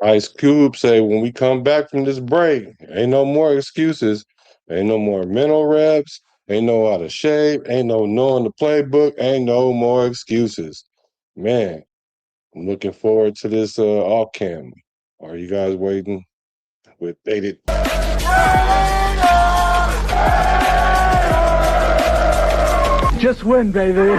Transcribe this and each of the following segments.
Ice Cube say when we come back from this break, ain't no more excuses, ain't no more mental reps, ain't no out of shape, ain't no knowing the playbook, ain't no more excuses. Man, I'm looking forward to this off cam. Are you guys waiting with bated? Just win, baby.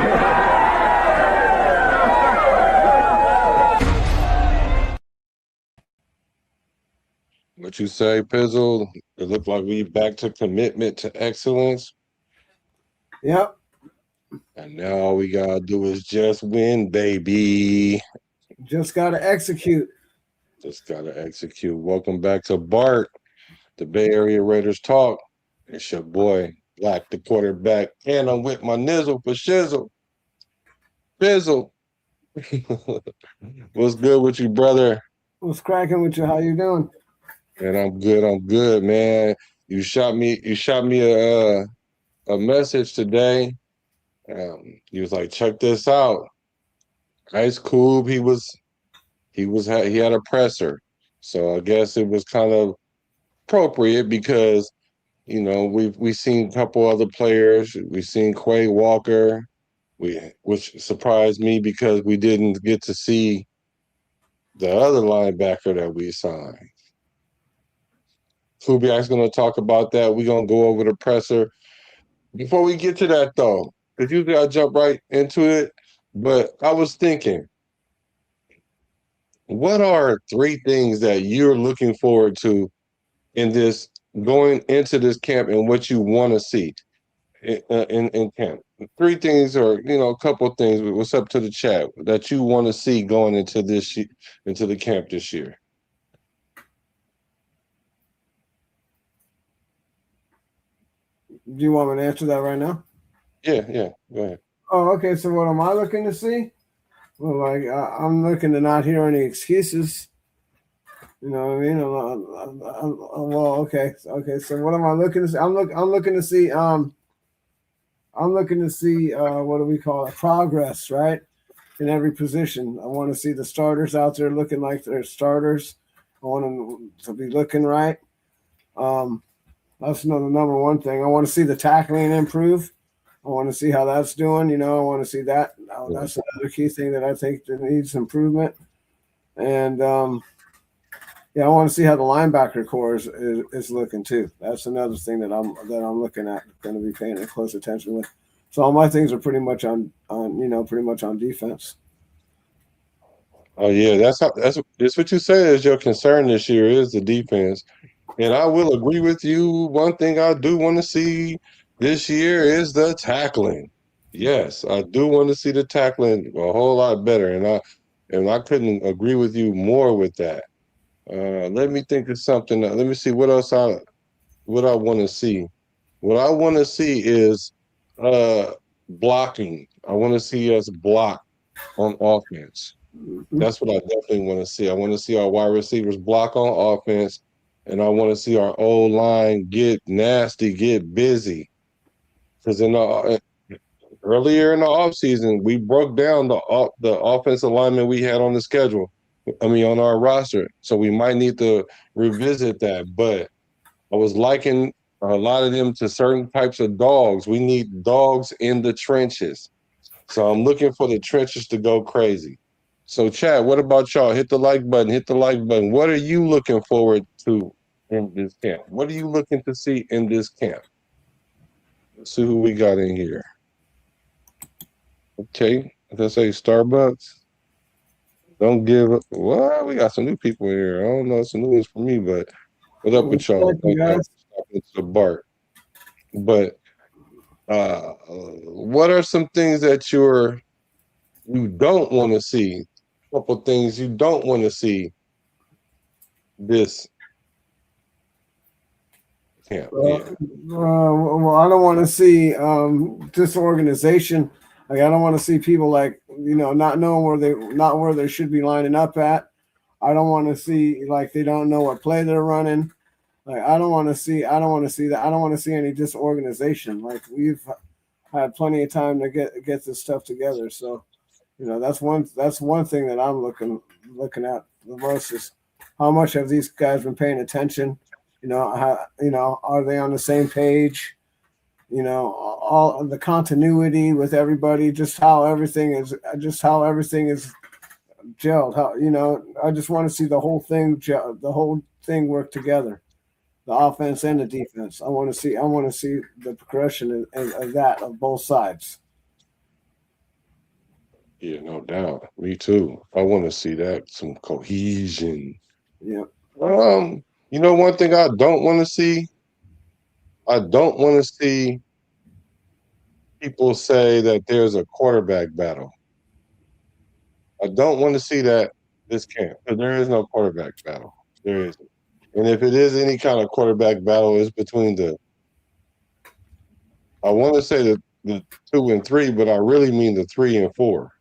What you say, Pizzle? It looked like we back to commitment to excellence. Yep. And now all we gotta do is just win, baby. Just got to execute. Just gotta execute. Welcome back to Bart, the Bay Area Raiders talk. It's your boy, Black the quarterback, and I'm with my nizzle for shizzle. Fizzle. What's good with you, brother? What's cracking with you? How you doing? And I'm good, man. You shot me a message today. He was like, check this out. Ice Cube, he had a presser. So I guess it was kind of appropriate because we seen a couple other players. We seen Quay Walker, which surprised me because we didn't get to see the other linebacker that we signed. Kubiak's going to talk about that. We're going to go over the presser. Before we get to that, though, because usually I jump right into it, but I was thinking, what are three things that you're looking forward to in this going into this camp and what you want to see in camp? Three things, or a couple of things. What's up to the chat that you want to see going into into the camp this year? Do you want me to answer that right now? Yeah. Go ahead. Oh, okay. So what am I looking to see? Well, like I'm looking to not hear any excuses. You know what I mean? Well, okay. So what am I looking to see? I'm looking to see. I'm looking to see. What do we call it? Progress, right? In every position. I want to see the starters out there looking like they're starters. I want them to be looking right. That's another number one thing. I want to see the tackling improve. I want to see how that's doing. I want to see that. That's another key thing that I think that needs improvement. And yeah, I want to see how the linebacker core is looking too. That's another thing that I'm looking at, going to be paying close attention with. So all my things are pretty much on pretty much on defense. Oh yeah, that's what you say is your concern this year is the defense. And I will agree with you. One thing I do want to see this year is the tackling. Yes, I do want to see the tackling a whole lot better, and I couldn't agree with you more with that. Let me think of something. Let me see what I want to see. What I want to see is blocking. I want to see us block on offense. That's what I definitely want to see. I want to see our wide receivers block on offense, and I want to see our old line get nasty, get busy. Because earlier in the offseason, we broke down the offensive linemen we had on the schedule. I mean, on our roster. So we might need to revisit that. But I was liking a lot of them to certain types of dogs. We need dogs in the trenches. So I'm looking for the trenches to go crazy. So, Chad, what about y'all? Hit the like button. Hit the like button. What are you looking forward to in this camp? What are you looking to see in this camp? Let's see who we got in here. Okay, let's say Starbucks. Don't give up. Well, we got some new people in here. I don't know, some new ones for me, but what up with y'all? Thank you, Thank y'all guys. for stopping to the Bart. But what are some things that you don't want to see? A couple things you don't want to see this camp. Yeah. Well, I don't want to see disorganization. Like I don't want to see people like not knowing where they should be lining up at. I don't want to see like they don't know what play they're running. Like I don't want to see that. I don't want to see any disorganization. Like we've had plenty of time to get this stuff together. So that's one thing that I'm looking at the most is how much have these guys been paying attention? Are they on the same page? All the continuity with everybody, just how everything is gelled. I just want to see the whole thing, the whole thing work together, the offense and the defense. I want to see the progression of that of both sides. Yeah, no doubt. Me too. I want to see that some cohesion. Yeah. One thing I don't want to see. I don't want to see people say that there's a quarterback battle. I don't want to see that this camp, because there is no quarterback battle. There isn't. And if it is any kind of quarterback battle, it's between I want to say the 2 and 3, but I really mean the 3 and 4.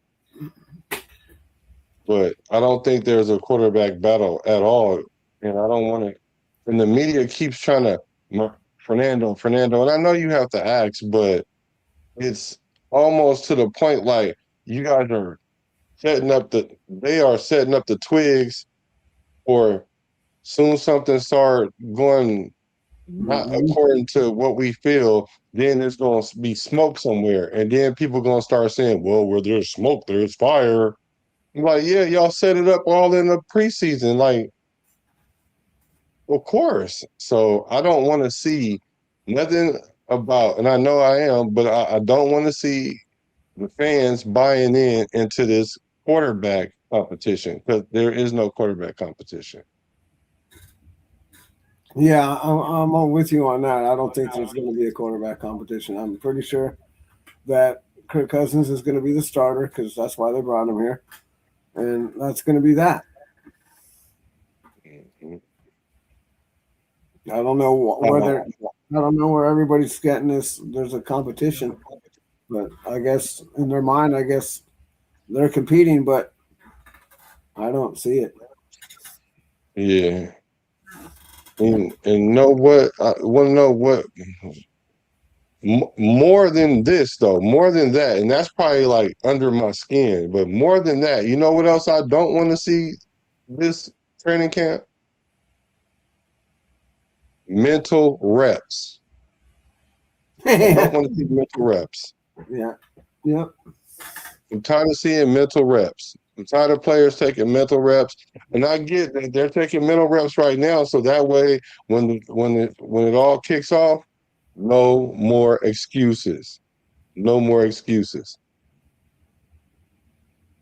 But I don't think there's a quarterback battle at all. And I don't want to. And the media keeps trying to, Fernando. And I know you have to ask, but it's almost to the point like you guys are they are setting up the twigs for soon something start going not according to what we feel, then there's going to be smoke somewhere. And then people going to start saying, well, where there's smoke, there's fire. I'm like, yeah, y'all set it up all in the preseason. Like, of course. So I don't want to see nothing about, and I know I am, but I don't want to see the fans buying into this quarterback competition, because there is no quarterback competition. Yeah, I'm with you on that. I don't think there's going to be a quarterback competition. I'm pretty sure that Kirk Cousins is going to be the starter because that's why they brought him here, and that's going to be that. Mm-hmm. I don't know where everybody's getting this. There's a competition, but I guess in their mind, they're competing, but I don't see it. Yeah. And know what? I want to know what more than this, though, more than that, and that's probably like under my skin. But more than that, you know what else I don't want to see this training camp? Mental reps. I don't want to see mental reps. Yeah. Yep. I'm tired of seeing mental reps. I'm tired of players taking mental reps, and I get that they're taking mental reps right now, so that way, when it all kicks off, no more excuses. No more excuses.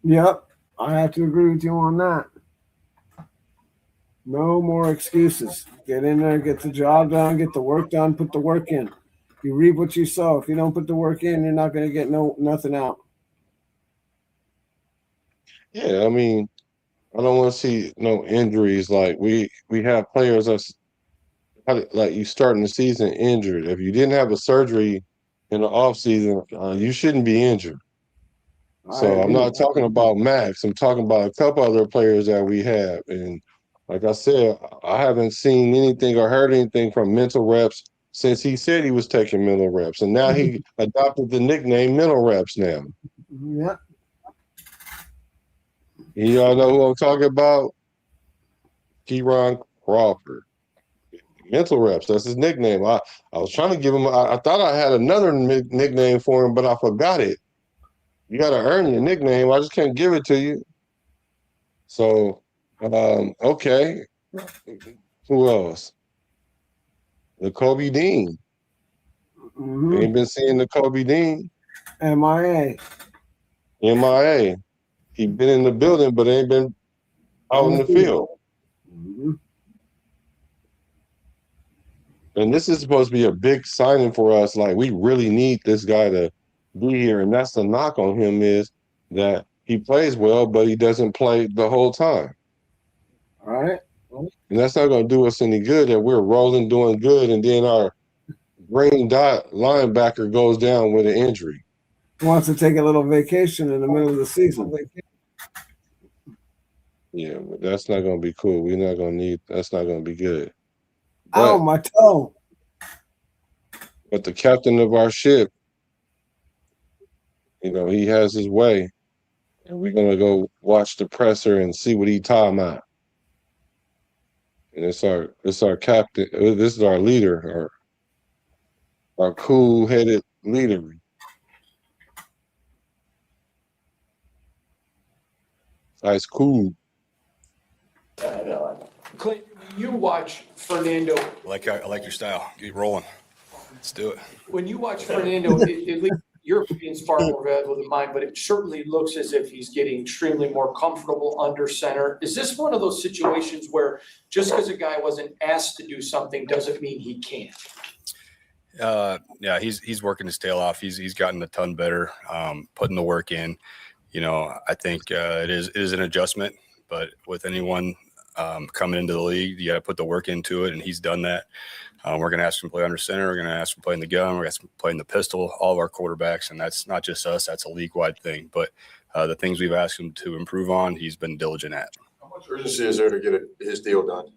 Yep. I have to agree with you on that. No more excuses. Get in there, get the job done, get the work done, put the work in. You reap what you sow. If you don't put the work in, you're not going to get nothing out. Yeah, I mean, I don't want to see no injuries. Like we have players that's like you starting the season injured. If you didn't have a surgery in the off season, you shouldn't be injured. So I'm not talking about Max. I'm talking about a couple other players that we have. And like I said, I haven't seen anything or heard anything from mental reps since he said he was taking mental reps. And now he adopted the nickname mental reps now. Yeah. Y'all know who I'm talking about? Keyron Crawford. Mental reps. That's his nickname. I was trying to give him, I thought I had another nickname for him, but I forgot it. You got to earn your nickname. I just can't give it to you. So, okay. Who else? The Kobe Dean. Mm-hmm. Ain't been seeing the Kobe Dean. MIA. MIA. He been in the building, but ain't been out in the field. Mm-hmm. And this is supposed to be a big signing for us. Like, we really need this guy to be here. And that's the knock on him, is that he plays well, but he doesn't play the whole time. All right. And that's not going to do us any good, that we're rolling, doing good, and then our green dot linebacker goes down with an injury. Wants to take a little vacation in the middle of the season. Yeah, but that's not going to be cool. We're not going to need, that's not going to be good. Ow, my toe. But the captain of our ship, he has his way. And we're going to go watch the presser and see what he talking about. and it's our captain. This is our leader, our cool-headed leader. Ice cool. Clint, you watch Fernando. I like your style. Get rolling. Let's do it. When you watch Fernando, at least your opinion's far more valuable than mine, but it certainly looks as if he's getting extremely more comfortable under center. Is this one of those situations where just because a guy wasn't asked to do something doesn't mean he can't? Yeah, he's working his tail off. He's gotten a ton better, putting the work in. I think it is an adjustment, but with anyone coming into the league, you got to put the work into it, and he's done that. We're going to ask him to play under center. We're going to ask him to play in the gun. We're going to ask him to play in the pistol, all of our quarterbacks, and that's not just us. That's a league-wide thing. But the things we've asked him to improve on, he's been diligent at. How much urgency is there to get his deal done?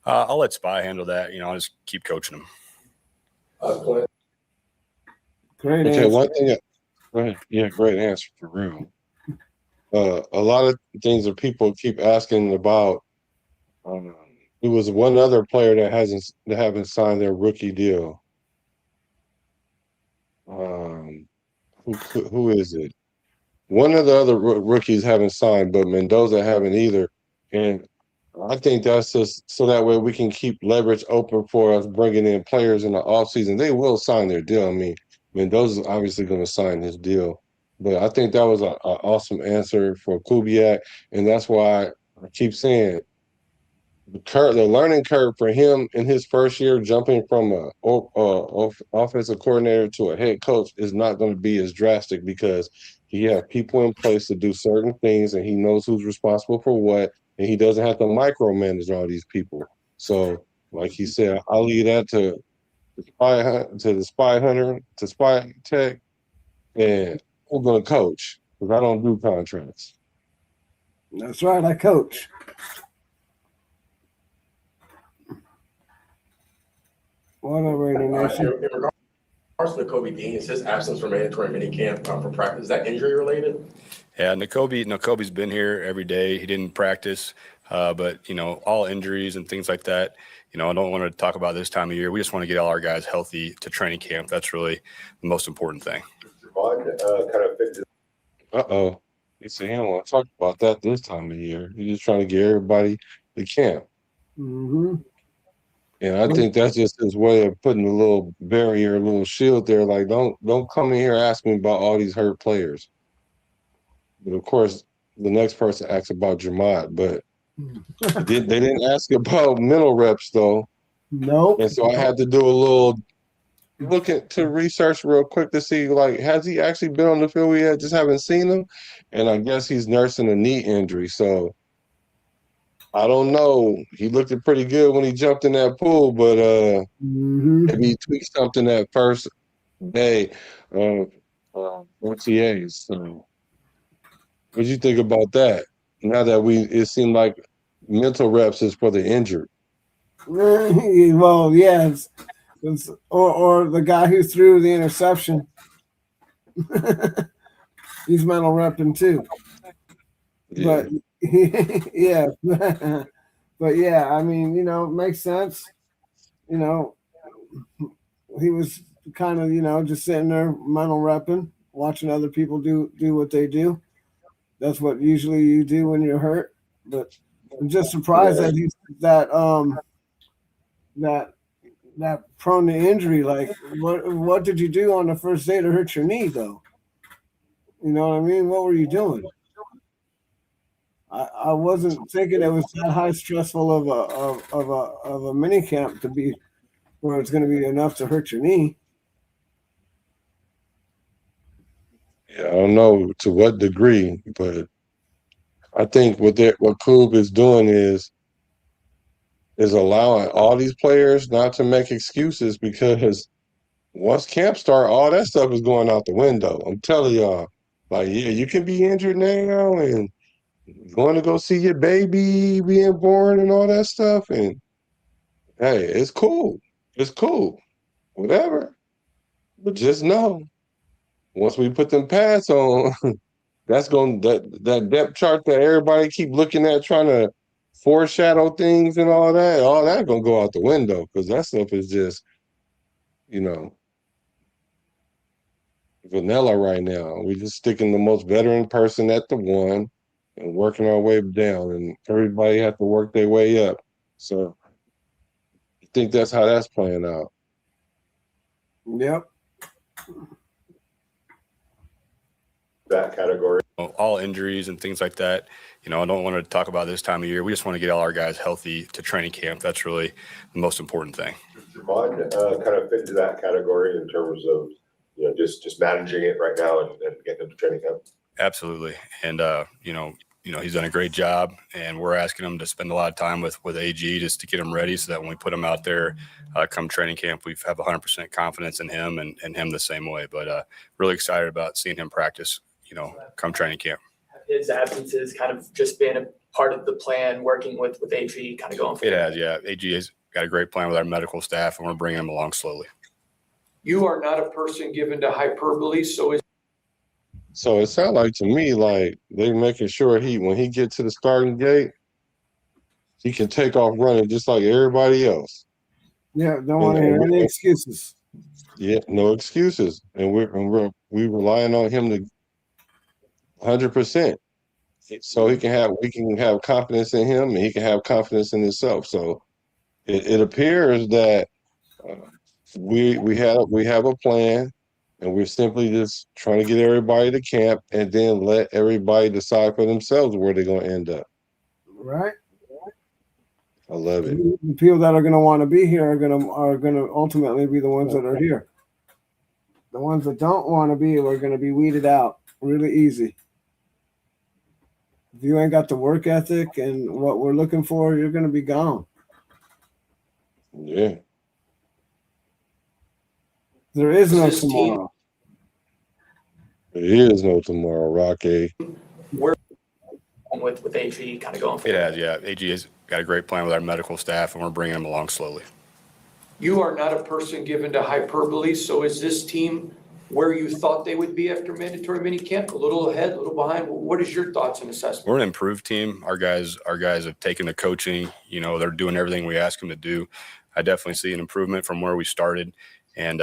I'll let Spy handle that. I'll just keep coaching him. Clint? Great Okay, answer. one thing. Yeah, great answer for real. A lot of things that people keep asking about. There was one other player that haven't signed their rookie deal. Who is it? One of the other rookies haven't signed, but Mendoza haven't either. And I think that's just so that way we can keep leverage open for us bringing in players in the offseason. They will sign their deal. I mean, Mendoza's obviously going to sign his deal. But I think that was an awesome answer for Kubiak. And that's why I keep saying the learning curve for him in his first year, jumping from a offensive coordinator to a head coach, is not going to be as drastic because he has people in place to do certain things, and he knows who's responsible for what, and he doesn't have to micromanage all these people. So, like he said, I'll leave that to the spy hunter, to spy tech, and I'm going to coach because I don't do contracts. That's right. I coach. What up, Raider Nation? In regards to Kobe Dean, is his absence from mandatory minicamp from practice, is that injury related? Yeah, Nakobe's been here every day. He didn't practice, but all injuries and things like that. I don't want to talk about this time of year. We just want to get all our guys healthy to training camp. That's really the most important thing. Uh-oh. He said he don't want to talk about that this time of year. He's just trying to get everybody to camp. Mm-hmm. And I think that's just his way of putting a little barrier, a little shield there. Like, don't come in here asking me about all these hurt players. But of course, the next person asks about Jamad, but they didn't ask about mental reps though. Nope. And so I had to do a little to research real quick to see, like, has he actually been on the field? We just haven't seen him. And I guess he's nursing a knee injury. So I don't know. He looked pretty good when he jumped in that pool, but maybe he tweaked something that first day of OTAs. So what do you think about that? Now that it seemed like mental reps is for the injured. Well, yes. Or the guy who threw the interception. He's mental repping too. Yeah. But yeah. But yeah, I mean, it makes sense. He was kind of, just sitting there mental repping, watching other people do what they do. That's what usually you do when you're hurt. But I'm just surprised that he's that prone to injury. Like, what did you do on the first day to hurt your knee, though? You know what I mean? What were you doing? I wasn't thinking it was that high stressful of a mini camp to be where it's going to be enough to hurt your knee. Yeah, I don't know to what degree, but I think what Kube is doing is allowing all these players not to make excuses, because once camp start, all that stuff is going out the window. I'm telling y'all, like, yeah, you can be injured now and going to go see your baby being born and all that stuff, and hey, it's cool. It's cool. Whatever. But just know, once we put them pads on, that's going that depth chart that everybody keep looking at, trying to foreshadow things and all that gonna go out the window because that stuff is just, you know, vanilla right now. We just sticking the most veteran person at the one and working our way down, and everybody have to work their way up. So I think that's how that's playing out. Yep. That category. All injuries and things like that. You know, I don't want to talk about this time of year. We just want to get all our guys healthy to training camp. That's really the most important thing. Does Javon kind of fit into that category in terms of, you know, just managing it right now and getting into training camp? Absolutely. And, you know, he's done a great job, and we're asking him to spend a lot of time with AG just to get him ready so that when we put him out there come training camp, we have 100% confidence in him and him the same way. But really excited about seeing him practice, you know, come training camp. His absences kind of just been a part of the plan, working with AG kind of going forward. It has, yeah. AG has got a great plan with our medical staff, and we're bringing him along slowly. You are not a person given to hyperbole, so it sounds like to me like they're making sure when he gets to the starting gate, he can take off running just like everybody else. Yeah, don't want to hear any excuses. Yeah, no excuses, and we're relying on him to 100%, so we can have confidence in him, and he can have confidence in himself. So it appears that we have a plan, and we're simply just trying to get everybody to camp, and then let everybody decide for themselves where they're going to end up. Right. I love it. The people that are going to want to be here are going to ultimately be the ones that are here. The ones that don't want to be are going to be weeded out really easy. If you ain't got the work ethic and what we're looking for, you're going to be gone. Yeah. There is no tomorrow. There is no tomorrow, Rocky. With AG kind of going It forward. has, yeah. AG has got a great plan with our medical staff, and we're bringing him along slowly. you are not a person given to hyperbole, so is this team where you thought they would be after mandatory minicamp? A little ahead, a little behind? What is your thoughts and assessment? We're an improved team. Our guys have taken the coaching. You know, they're doing everything we ask them to do. I definitely see an improvement from where we started. And,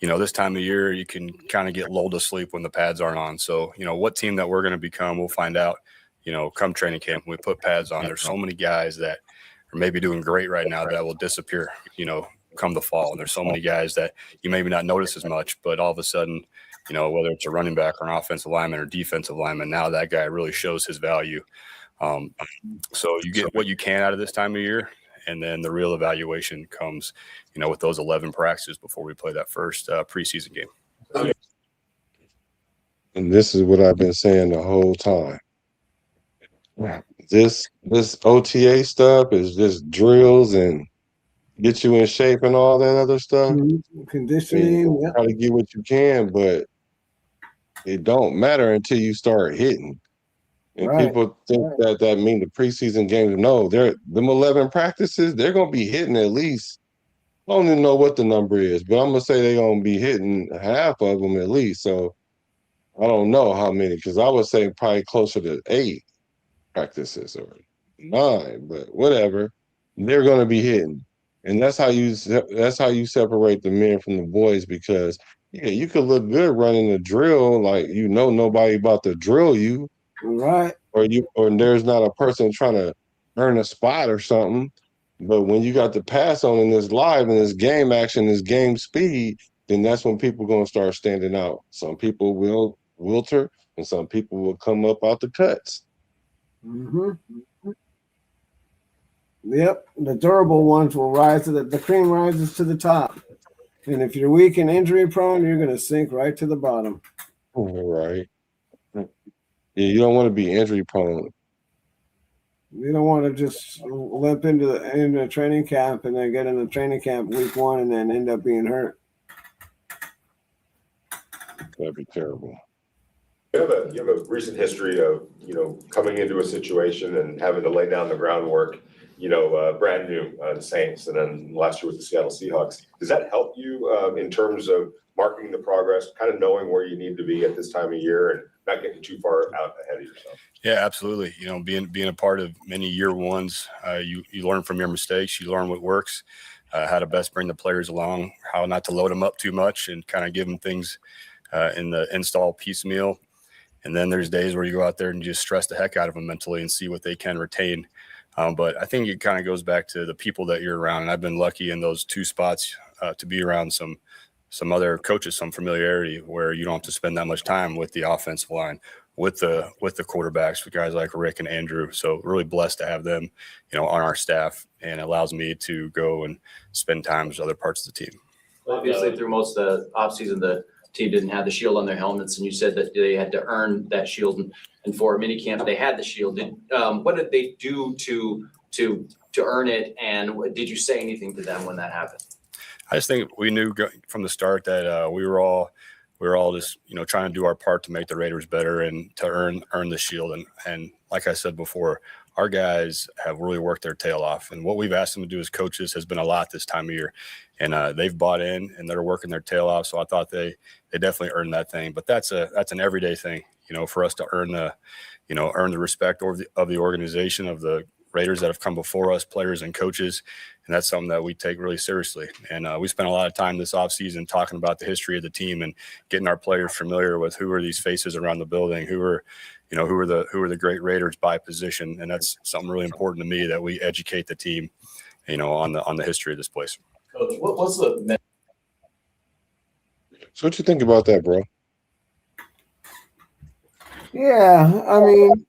you know, this time of year, you can kind of get lulled to sleep when the pads aren't on. So, you know, what team that we're going to become, we'll find out, you know, come training camp when we put pads on. There's so many guys that are maybe doing great right now that will disappear, you know, come the fall. And there's so many guys that you maybe not notice as much, but all of a sudden, you know, whether it's a running back or an offensive lineman or defensive lineman, now that guy really shows his value. So you get what you can out of this time of year. And then the real evaluation comes, you know, with those 11 practices before we play that first preseason game. And this is what I've been saying the whole time. This OTA stuff is just drills and get you in shape and all that other stuff. Conditioning, yeah. Try to get what you can, but it don't matter until you start hitting. And Right. people think that mean the preseason games. No, them 11 practices, they're gonna be hitting at least. I don't even know what the number is, but I'm gonna say they're gonna be hitting half of them at least. So I don't know how many, because I would say probably closer to 8 practices or 9, but whatever. They're gonna be hitting. And that's how you separate the men from the boys, because yeah, you could look good running a drill, like you know nobody about to drill you. Right. Or there's not a person trying to earn a spot or something. But when you got the pass on and it's live and it's game action, it's game speed, then that's when people are going to start standing out. Some people will wilter and some people will come up out the cuts. Mm-hmm. Yep. The durable ones will rise to the cream rises to the top. And if you're weak and injury prone, you're going to sink right to the bottom. Right. Yeah, you don't want to be injury prone. You don't want to just limp into training camp and then get into training camp week 1 and then end up being hurt. That'd be terrible. You have a recent history of, you know, coming into a situation and having to lay down the groundwork, you know, brand new, the Saints, and then last year with the Seattle Seahawks. Does that help you in terms of marking the progress, kind of knowing where you need to be at this time of year and not getting too far out ahead of yourself. Yeah, absolutely. You know, being a part of many year ones, you learn from your mistakes. You learn what works, how to best bring the players along, how not to load them up too much, and kind of give them things in the install piecemeal. And then there's days where you go out there and just stress the heck out of them mentally and see what they can retain. But I think it kind of goes back to the people that you're around. And I've been lucky in those two spots to be around some other coaches, some familiarity where you don't have to spend that much time with the offensive line, with the quarterbacks, with guys like Rick and Andrew. So really blessed to have them, you know, on our staff, and it allows me to go and spend time with other parts of the team. Obviously, through most of the offseason, the team didn't have the shield on their helmets, and you said that they had to earn that shield. And for a minicamp, they had the shield. What did they do to earn it? And did you say anything to them when that happened? I just think we knew from the start that we were all just, you know, trying to do our part to make the Raiders better and to earn the shield. And like I said before, our guys have really worked their tail off. And what we've asked them to do as coaches has been a lot this time of year. And they've bought in and they're working their tail off. So I thought they definitely earned that thing. But that's an everyday thing, you know, for us to earn the respect of the organization, of the Raiders that have come before us, players and coaches. And that's something that we take really seriously. And we spent a lot of time this offseason talking about the history of the team and getting our players familiar with who are these faces around the building, who are the great Raiders by position. And that's something really important to me, that we educate the team, you know, on the history of this place. Coach, what's the So what you think about that, bro? Yeah, I mean,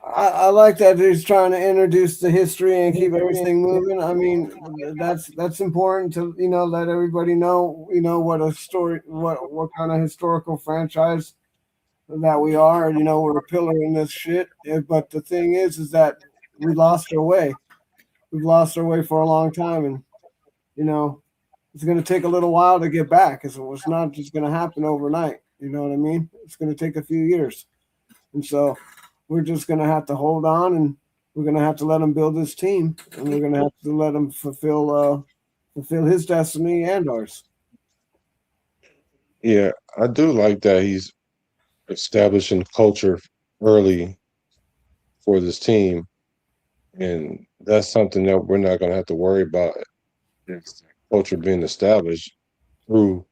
I like that he's trying to introduce the history and keep everything moving. I mean, that's important to, you know, let everybody know, you know, what kind of historical franchise that we are. You know, we're a pillar in this shit. But the thing is that we lost our way. We've lost our way for a long time, and you know, it's going to take a little while to get back. It's not just going to happen overnight. You know what I mean? It's going to take a few years, and so we're just going to have to hold on, and we're going to have to let him build his team, and we're going to have to let him fulfill his destiny and ours. Yeah, I do like that he's establishing culture early for this team, and that's something that we're not going to have to worry about. It's culture being established through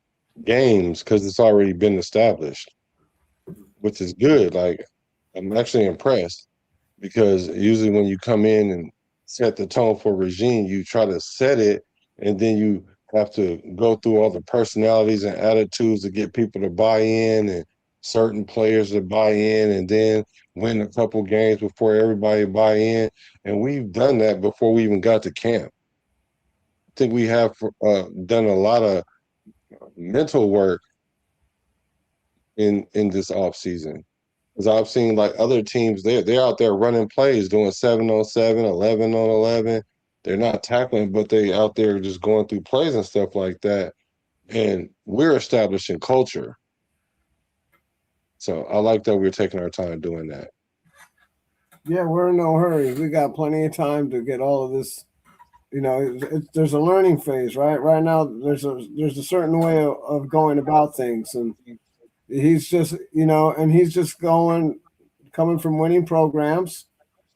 games because it's already been established, which is good. Like, I'm actually impressed, because usually when you come in and set the tone for a regime, you try to set it, and then you have to go through all the personalities and attitudes to get people to buy in, and certain players to buy in, and then win a couple games before everybody buy in. And we've done that before we even got to camp. I think we have done a lot of mental work in this offseason. Because I've seen like other teams, they're out there running plays, doing 7-on-7, 11-on-11. They're not tackling, but they out there just going through plays and stuff like that. And we're establishing culture. So I like that we're taking our time doing that. Yeah, we're in no hurry. We got plenty of time to get all of this. You know, there's a learning phase, right? Right now, there's a certain way of going about things, and he's just, you know, and he's just coming from winning programs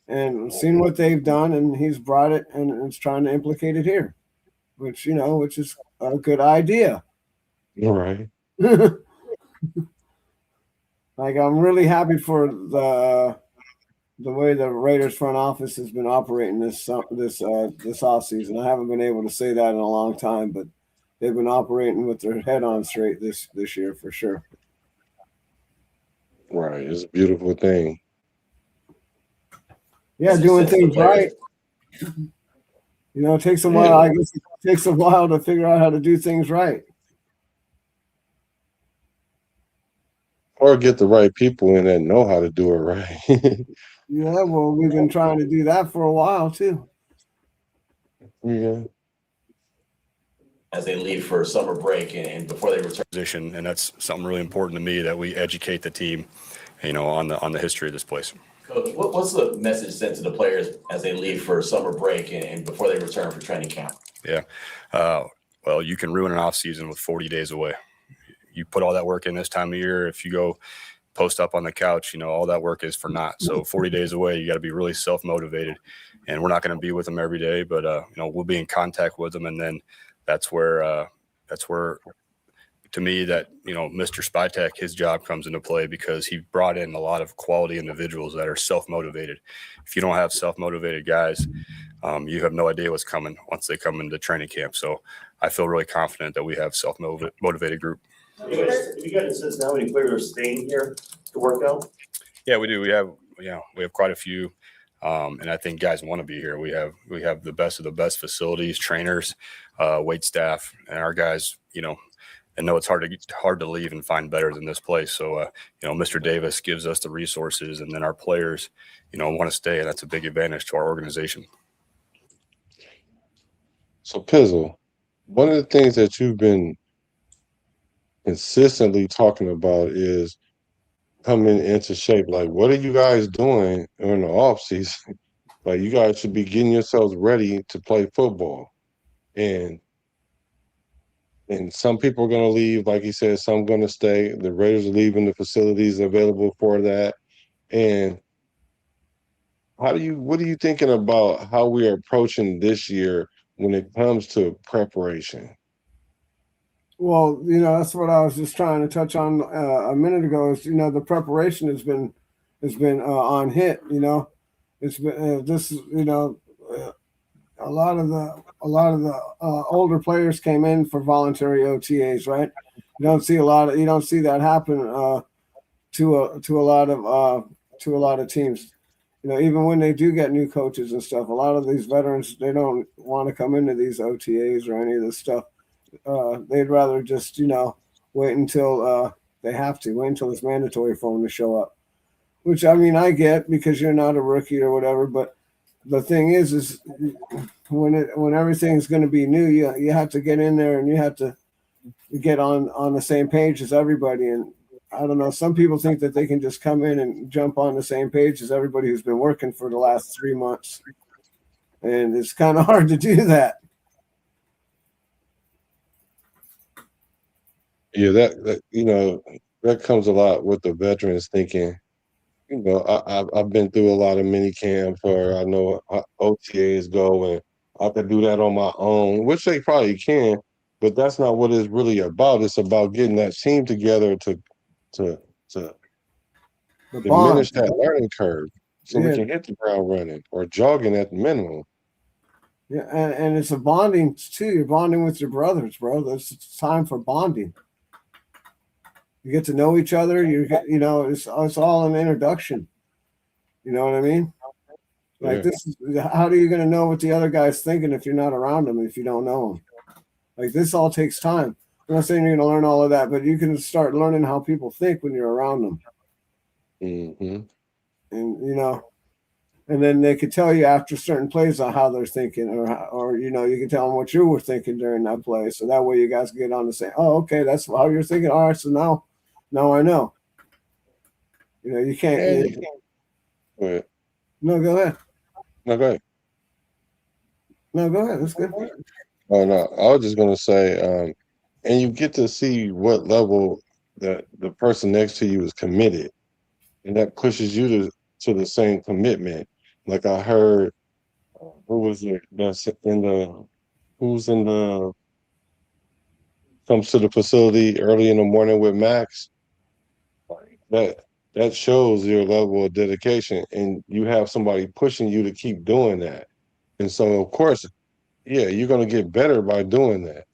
and seeing what they've done, and he's brought it and is trying to implicate it here, which is a good idea. All right. Like, I'm really happy for the way the Raiders front office has been operating this offseason. I haven't been able to say that in a long time, but they've been operating with their head on straight this year for sure. Right. It's a beautiful thing. Yeah, doing things right. You know, it takes a while. I guess it takes a while to figure out how to do things right. Or get the right people in that know how to do it right. Yeah, well, we've been trying to do that for a while too. Yeah. As they leave for summer break and before they return. Position, and that's something really important to me, that we educate the team, you know, on the history of this place. Coach, what's the message sent to the players as they leave for summer break and before they return for training camp? Yeah. Well, you can ruin an off season with 40 days away. You put all that work in this time of year. If you go post up on the couch, all that work is for naught. So 40 days away, you got to be really self-motivated, and we're not going to be with them every day, but we'll be in contact with them. And then that's where to me that, Mr. Spytek, his job comes into play, because he brought in a lot of quality individuals that are self-motivated. If you don't have self-motivated guys, you have no idea what's coming once they come into training camp. So I feel really confident that we have self-motivated group. You got a sense now any players are staying here to work out? Yeah, we do. We have quite a few. And I think guys want to be here. We have the best of the best facilities, trainers, wait staff, and our guys, and know it's hard to leave and find better than this place. So, Mr. Davis gives us the resources, and then our players, want to stay, and that's a big advantage to our organization. So, Pizzle, one of the things that you've been consistently talking about is coming into shape. Like, what are you guys doing in the off season? Like, you guys should be getting yourselves ready to play football. And some people are going to leave, like he said, some going to stay. The Raiders are leaving the facilities available for that. And what are you thinking about how we are approaching this year when it comes to preparation? Well, that's what I was just trying to touch on a minute ago. Is the preparation has been on hit. It's been this is a lot of the older players came in for voluntary OTAs, right? You don't see that happen to a lot of teams. Even when they do get new coaches and stuff, a lot of these veterans, they don't want to come into these OTAs or any of this stuff. They'd rather just wait until they have to wait until it's mandatory for them to show up, which I get, because you're not a rookie or whatever. But the thing is when everything's going to be new, you have to get in there and you have to get on the same page as everybody. And I don't know, some people think that they can just come in and jump on the same page as everybody who's been working for the last 3 months, and it's kind of hard to do that. Yeah, that comes a lot with the veterans thinking. I've been through a lot of mini camps, or I know OTAs go, and I could do that on my own, which they probably can, but that's not what it's really about. It's about getting that team together to diminish that learning curve, so we can hit the ground running or jogging at the minimum. Yeah, and it's a bonding too. You're bonding with your brothers, bro. It's time for bonding. You get to know each other. It's all an introduction. You know what I mean? Like, how are you going to know what the other guy's thinking if you're not around him, if you don't know him? Like, this all takes time. I'm not saying you're going to learn all of that, but you can start learning how people think when you're around them. Mm-hmm. And and then they could tell you after certain plays on how they're thinking, or you can tell them what you were thinking during that play. So that way you guys get on to say, oh, okay, that's how you're thinking. All right, so now I know. You can't. Go ahead. No, go ahead. No, go ahead. No, go ahead. That's good. Oh, no, I was just going to say, and you get to see what level the person next to you is committed, and that pushes you to the same commitment. Like I heard, who was it that's comes to the facility early in the morning with Max? That shows your level of dedication, and you have somebody pushing you to keep doing that. And so, of course, you're going to get better by doing that.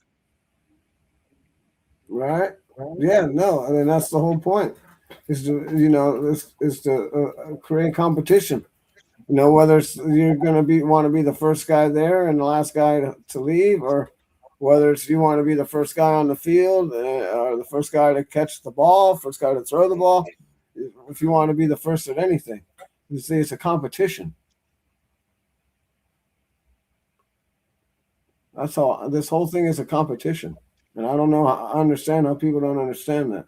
Right? Yeah, no, that's the whole point. Is to create competition. Whether you're going to want to be the first guy there and the last guy to leave, or whether you want to be the first guy on the field, or the first guy to catch the ball, first guy to throw the ball. If you want to be the first at anything, you see, it's a competition. That's all. This whole thing is a competition, and I don't know. I understand how people don't understand that.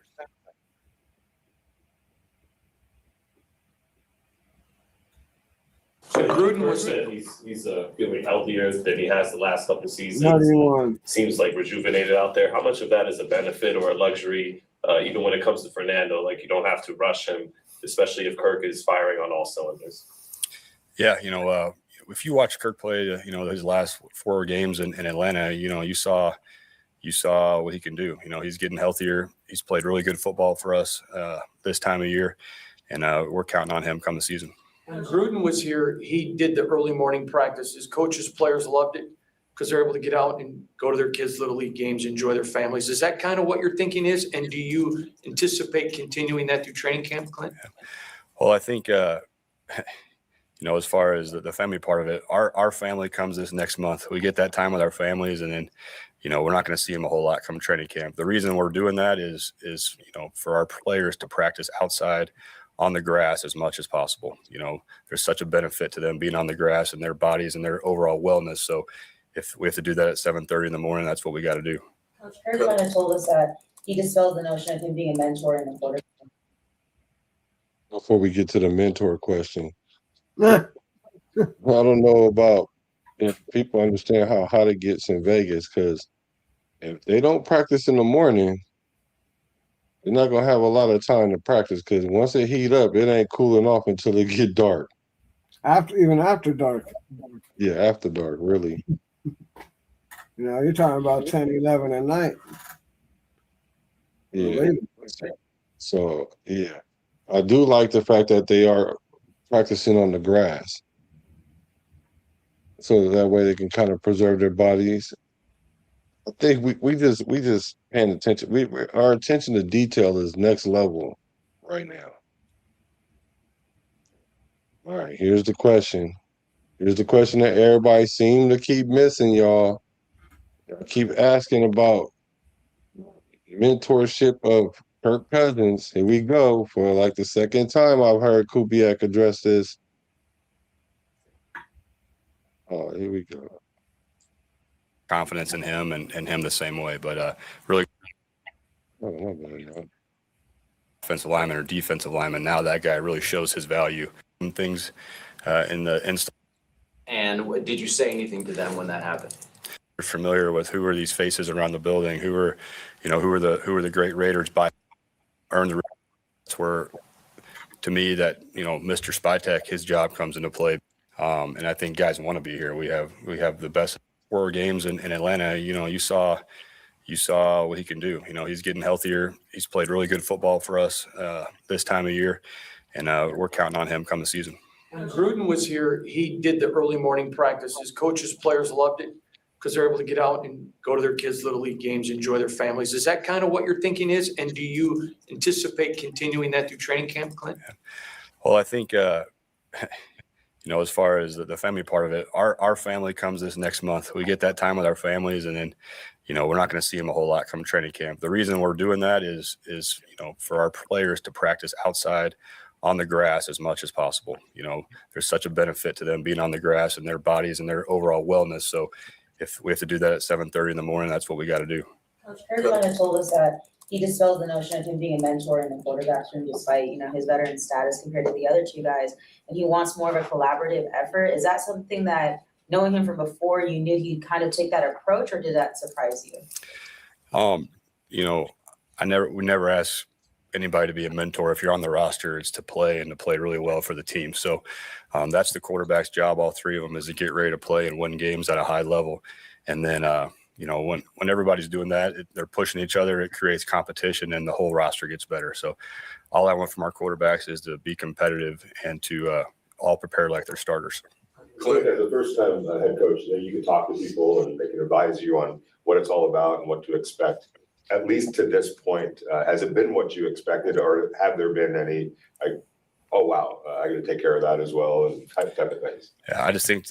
So Gruden said he's feeling healthier than he has the last couple of seasons. Not anyone. Seems like rejuvenated out there. How much of that is a benefit or a luxury even when it comes to Fernando, like you don't have to rush him, especially if Kirk is firing on all cylinders. Yeah, if you watch Kirk play, his last 4 games in Atlanta, you saw what he can do. He's getting healthier. He's played really good football for us this time of year, and we're counting on him come the season. When Gruden was here, he did the early morning practices. Coaches, players loved it because they're able to get out and go to their kids' Little League games, enjoy their families. Is that kind of what your thinking is? And do you anticipate continuing that through training camp, Clint? Well, I think, as far as the family part of it, our family comes this next month. We get that time with our families, and then, we're not going to see them a whole lot come training camp. The reason we're doing that is for our players to practice outside on the grass as much as possible. There's such a benefit to them being on the grass and their bodies and their overall wellness. So if we have to do that at 7:30 in the morning, that's what we got to do. Coach Kirk kind of told us that he dispelled the notion of him being a mentor in the quarterback. Before we get to the mentor question, I don't know about if people understand how hot it gets in Vegas, because if they don't practice in the morning, they're not going to have a lot of time to practice, because once it heat up, it ain't cooling off until it get dark. Even after dark. Yeah, after dark, really. You're talking about 10, 11 at night. Yeah. So, yeah. I do like the fact that they are practicing on the grass, so that way they can kind of preserve their bodies. I think we just paying attention. Our attention to detail is next level right now. All right, here's the question. Here's the question that everybody seemed to keep missing, y'all. I keep asking about mentorship of Kirk Cousins. Here we go. For like the second time I've heard Kubiak address this. Oh, here we go. Confidence in him and him the same way, but really offensive lineman or defensive lineman, now that guy really shows his value and things in the instant. And did you say anything to them when that happened? You're familiar with who are these faces around the building, who are the great Raiders by earn the. That's where, to me, that Mr. Spytek, his job comes into play, and I think guys want to be here. We have the best 4 games in Atlanta. You saw what he can do. He's getting healthier. He's played really good football for us this time of year, and we're counting on him come the season. When Gruden was here, he did the early morning practices. Coaches, players loved it because they're able to get out and go to their kids' Little League games, enjoy their families. Is that kind of what your thinking is? And do you anticipate continuing that through training camp, Clint? Well, I think, as far as the family part of it, our family comes this next month. We get that time with our families, and then, we're not going to see them a whole lot come training camp. The reason we're doing that is for our players to practice outside on the grass as much as possible. There's such a benefit to them being on the grass and their bodies and their overall wellness. So if we have to do that at 7:30 in the morning, that's what we got to do. Coach Kirk kind of told us that he dispelled the notion of him being a mentor in the quarterback room, despite his veteran status compared to the other 2 guys, and he wants more of a collaborative effort. Is that something that, knowing him from before, you knew he'd kind of take that approach, or did that surprise you? We never ask anybody to be a mentor. If you're on the roster, it's to play and to play really well for the team. So that's the quarterback's job. All 3 of them is to get ready to play and win games at a high level. And then, when everybody's doing that, they're pushing each other, it creates competition and the whole roster gets better. So all I want from our quarterbacks is to be competitive and to all prepare like they're starters. Clint, as a first-time head coach, you can talk to people and they can advise you on what it's all about and what to expect. At least to this point, has it been what you expected, or have there been any oh wow, I got to take care of that as well, and type of things? Yeah, I just think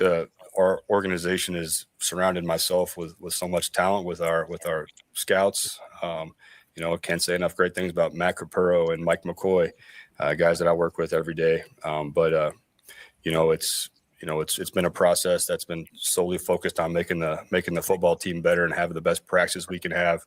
our organization is surrounded myself with so much talent with our scouts. Can't say enough great things about Matt Capurro and Mike McCoy, guys that I work with every day. It's been a process that's been solely focused on making the football team better and having the best practice we can have.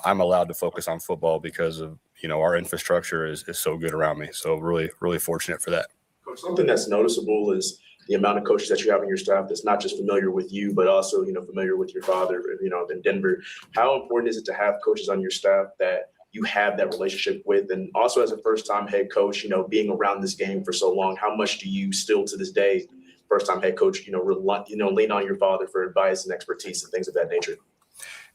I'm allowed to focus on football because of our infrastructure is so good around me. So really, really fortunate for that. Something that's noticeable is the amount of coaches that you have on your staff that's not just familiar with you, but also, familiar with your father, in Denver. How important is it to have coaches on your staff that you have that relationship with. And also as a first-time head coach, you know, being around this game for so long, how much do you still to this day, first-time head coach, lean on your father for advice and expertise and things of that nature?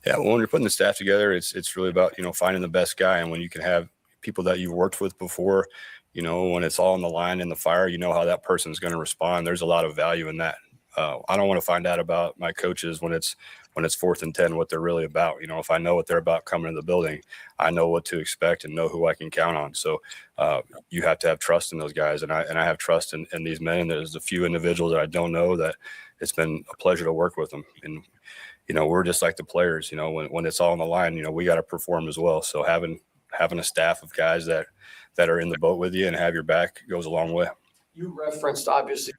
Yeah, well, when you're putting the staff together, it's really about, finding the best guy. And when you can have people that you've worked with before, when it's all on the line in the fire, how that person's going to respond. There's a lot of value in that. I don't want to find out about my coaches when it's 4th and 10, what they're really about. If I know what they're about coming to the building, I know what to expect and know who I can count on. So you have to have trust in those guys. And I have trust in these men. And there's a few individuals that I don't know that it's been a pleasure to work with them. And, we're just like the players, when it's all on the line, we got to perform as well. So having a staff of guys that are in the boat with you and have your back goes a long way. You referenced, obviously.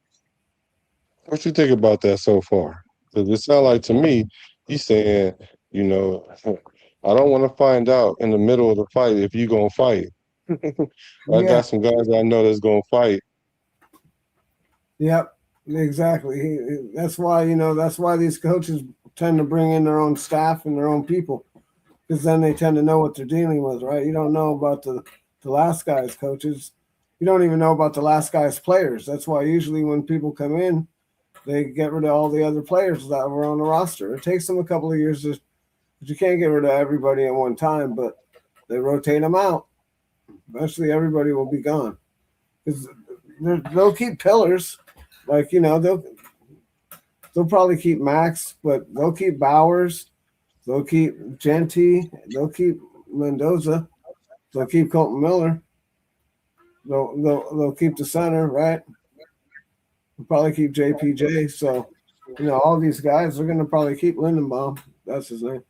What you think about that so far? Because it sounds like to me, he's saying, I don't want to find out in the middle of the fight if you're going to fight. I got some guys I know that's going to fight. Yep, exactly. That's why, that's why these coaches tend to bring in their own staff and their own people, because then they tend to know what they're dealing with, right? You don't know about the last guy's coaches. You don't even know about the last guy's players. That's why usually when people come in, they get rid of all the other players that were on the roster. It takes them a couple of years but you can't get rid of everybody at one time, but they rotate them out. Eventually everybody will be gone. Because they'll keep pillars. Like, they'll probably keep Max, but they'll keep Bowers. They'll keep Genty. They'll keep Mendoza. They'll keep Colton Miller. They'll keep the center, right? They'll probably keep JPJ. So, all these guys are going to probably keep Lindenbaum. That's his name.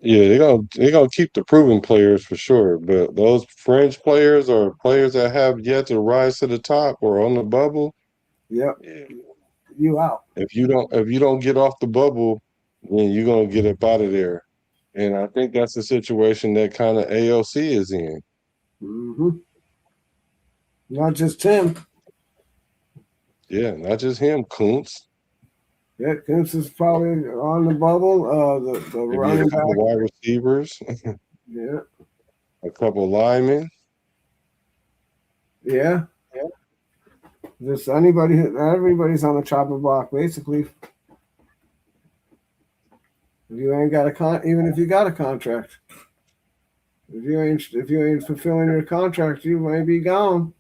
Yeah, they're gonna keep the proven players for sure, but those fringe players or players that have yet to rise to the top or on the bubble, yep, you out. If you don't get off the bubble, then you're gonna get up out of there. And I think that's the situation that kind of AOC is in. Mm-hmm. Not just him. Yeah, not just him, Kuntz. Yeah, Kuntz is probably on the bubble. The running back, wide receivers. Yeah. A couple linemen. Yeah. Just everybody's on the chopping block, basically. If you ain't got even if you got a contract. If you ain't fulfilling your contract, you may be gone.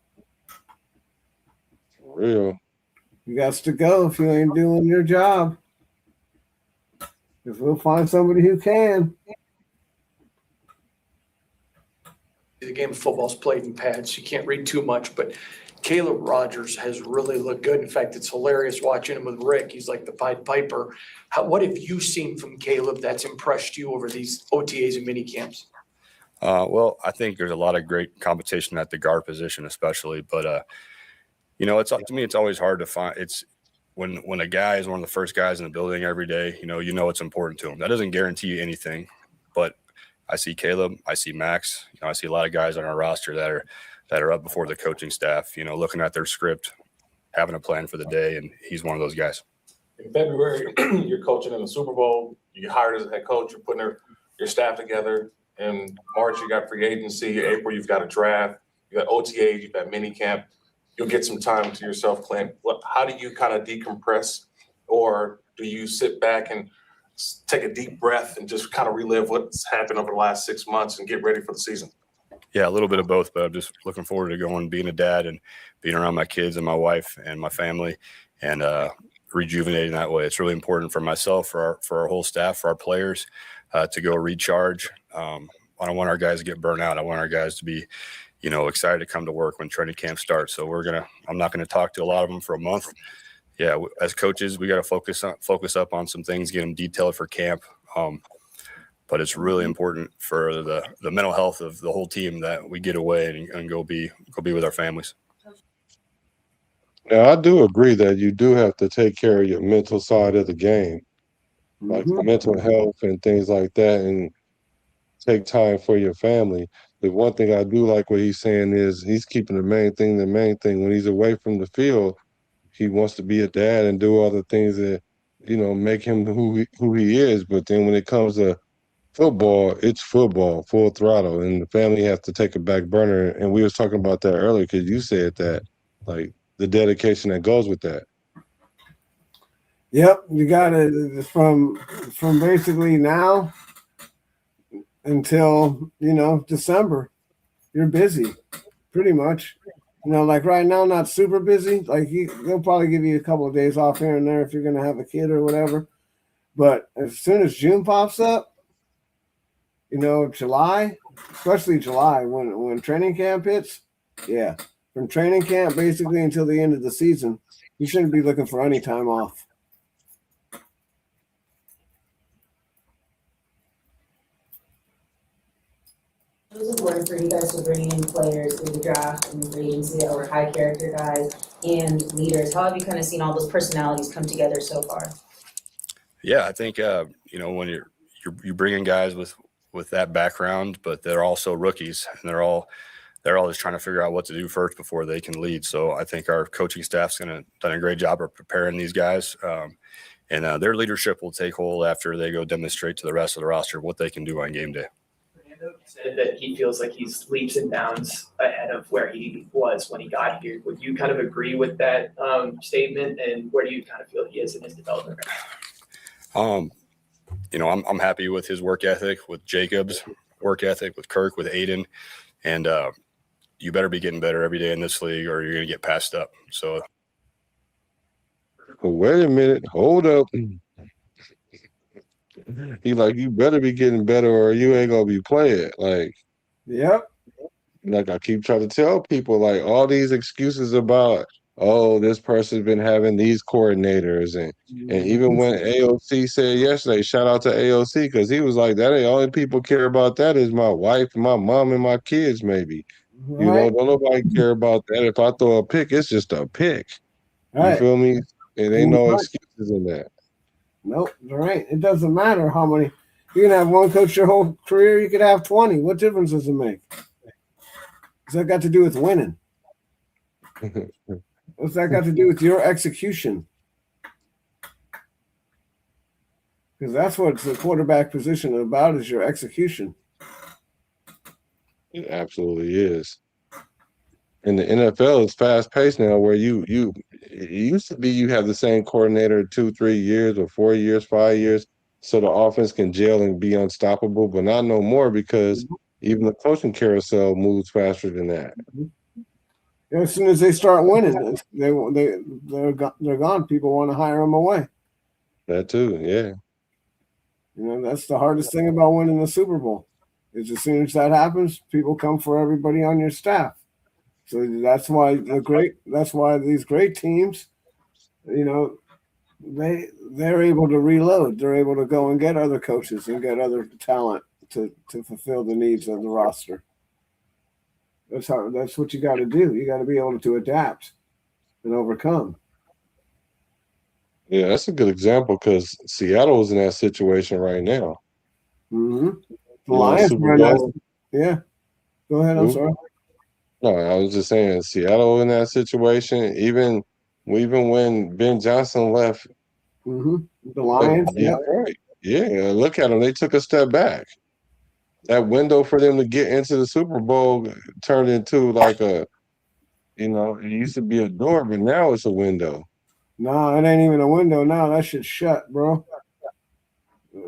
For real. You got to go if you ain't doing your job. If we'll find somebody who can. The game of football is played in pads. You can't read too much, but Caleb Rogers has really looked good. In fact, it's hilarious watching him with Rick. He's like the Pied Piper. What have you seen from Caleb that's impressed you over these OTAs and mini camps? Well, I think there's a lot of great competition at the guard position, especially. But it's to me, it's always hard to find. It's when a guy is one of the first guys in the building every day. It's important to him. That doesn't guarantee you anything, but I see Caleb, I see Max. I see a lot of guys on our roster that are up before the coaching staff. Looking at their script, having a plan for the day, and he's one of those guys. In February, you're coaching in the Super Bowl. You hired as a head coach. You're putting your staff together. In March, you got free agency. April, you've got a draft. You got OTAs. You've got mini camp. You'll get some time to yourself, Klint. How do you kind of decompress, or do you sit back and take a deep breath and just kind of relive what's happened over the last 6 months and get ready for the season? Yeah, a little bit of both, but I'm just looking forward to going, being a dad and being around my kids and my wife and my family and rejuvenating that way. It's really important for myself, for our whole staff, for our players to go recharge. I don't want our guys to get burnt out. I want our guys to be, excited to come to work when training camp starts. So I'm not going to talk to a lot of them for a month. Yeah, as coaches, we got to focus up on some things, get them detailed for camp. But it's really important for the mental health of the whole team that we get away and go be with our families. Now, I do agree that you do have to take care of your mental side of the game, like mental health and things like that, and take time for your family. The one thing I do like what he's saying is he's keeping the main thing. When he's away from the field, he wants to be a dad and do all the things that, make him who he is. But then when it comes to football, it's football, full throttle, and the family has to take a back burner. And we was talking about that earlier because you said that, like the dedication that goes with that. Yep, you got it from basically now until December. You're busy, pretty much. Like right now, not super busy. Like they'll probably give you a couple of days off here and there if you're gonna have a kid or whatever. But as soon as June pops up, July, especially July when training camp hits, yeah, from training camp basically until the end of the season, you shouldn't be looking for any time off. It was important for you guys to bring in players through the draft and the free agency that were high character guys and leaders. How have you kind of seen all those personalities come together so far? Yeah, I think when you bring in guys with that background, but they're also rookies, and they're all just trying to figure out what to do first before they can lead. So I think our coaching staff's done a great job of preparing these guys, and their leadership will take hold after they go demonstrate to the rest of the roster what they can do on game day. Fernando said that he feels like he's leaps and bounds ahead of where he was when he got here. Would you kind of agree with that statement, and where do you kind of feel he is in his development right now? I'm happy with his work ethic, with Jacob's work ethic, with Kirk, with Aiden, and you better be getting better every day in this league or you're going to get passed up. So. Wait a minute. Hold up. He like, you better be getting better or you ain't going to be playing. Like, yep. Like I keep trying to tell people, like all these excuses about, oh, this person's been having these coordinators. And even when AOC said yesterday, shout out to AOC, because he was like, that ain't only people care about that is my wife, my mom, and my kids, maybe. Right. Don't nobody care about that. If I throw a pick, it's just a pick. Right. You feel me? It ain't no excuses in that. Nope, there ain't. It doesn't matter how many. You can have one coach your whole career. You could have 20. What difference does it make? What's that got to do with winning? What's that got to do with your execution? Because that's what the quarterback position is about, is your execution. It absolutely is. And the NFL is fast paced now, where it used to be you have the same coordinator 2-3 years or 4 years, 5 years, so the offense can gel and be unstoppable, but not no more because even the coaching carousel moves faster than that. As soon as they start winning, they're gone. People want to hire them away. That too, yeah. That's the hardest thing about winning the Super Bowl. Is as soon as that happens, people come for everybody on your staff. So that's why these great teams, they're able to reload. They're able to go and get other coaches and get other talent to fulfill the needs of the roster. That's what you got to do. You got to be able to adapt and overcome. Yeah, that's a good example because Seattle is in that situation right now. Mm-hmm. The Lions were in that. Yeah. Go ahead. I'm sorry. No, I was just saying Seattle in that situation. Even when Ben Johnson left, the Lions. Yeah, right. Yeah, look at them. They took a step back. That window for them to get into the Super Bowl turned into like it used to be a door, but now it's a window. No, it ain't even a window now. That shit's shut, bro.